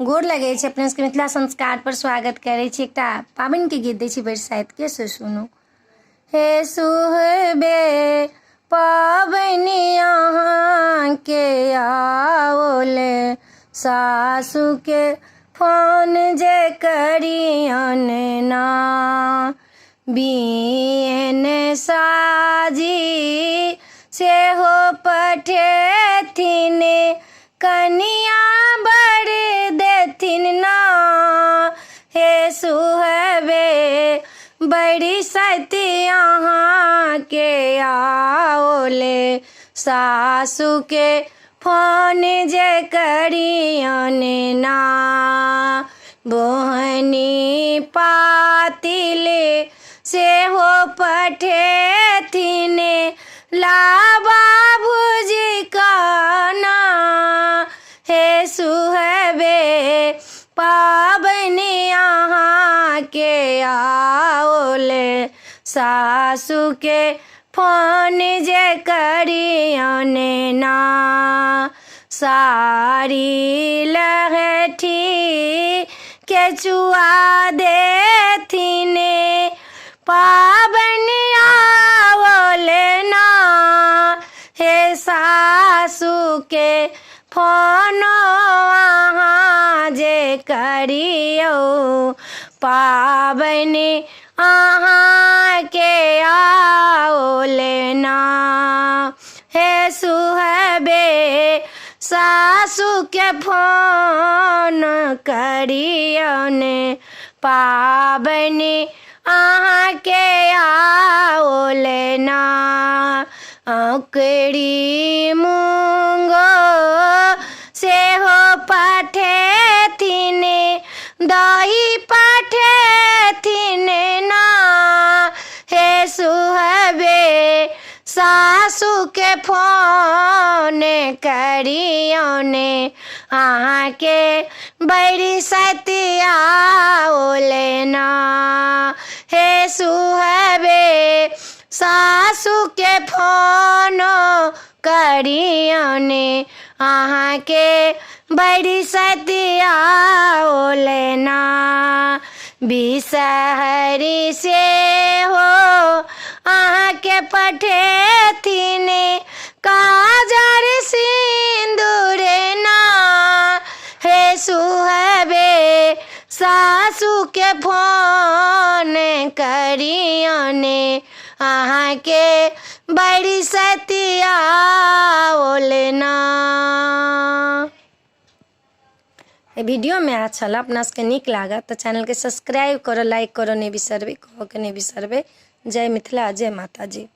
गोर लगे छे अपने सबके मिथिला संस्कार पर स्वागत करे छी। एकटा पाबनि के गीत दै छी बरसाइत के, से सुनू। हे सुहबे पाबनि अहाँ के आओले, सासु के फोन जे करियन ना, बियन साजी सेहो पठेथिन, कनिया बड़ देथिन ना। हे सुहबे बड़ी सती अहाँ के आओले, सासु के फोन जे करियन ना, बोहनी पातिल सेहो पठेथिन, लाबा भुजी काना। हे सुहबे पाबनि अहाँ के आओले, सासु के फोन जे करियन ना, साड़ी लहठी के चुआ देथिन, पाबनि आओले ना। हे सासु के फोन अहाँ जे करियो, पाबनि अहाँ के आओले ना। हे सुहबे सासु के फोन करियन, पाबनि अहाँ के आओले ना। औकड़ी मूंगो सेहो पठेथिन, दही पठेथिन ना। हे सुहबे सासु के फोन करियन, अहाँ के बड़ी सती आओले ना। हे सुहबे सासु के फोन करियन, अहाँ के बड़ी सती आओले ना। बिसहरी से हो अहाँ के पठेथिन, काजर सिंदूर ना। हे सुहबे सासु के फोन करियन, अहाँ के बड़ी सती आओले ना। वीडियो में अच्छा लगा, अपना सबके नीक लागत तो चैनल के सब्सक्राइब करो, लाइक करो नहीं बिसरबे, कहो के नहीं बिसरबे। जय मिथिला, जय माता जी।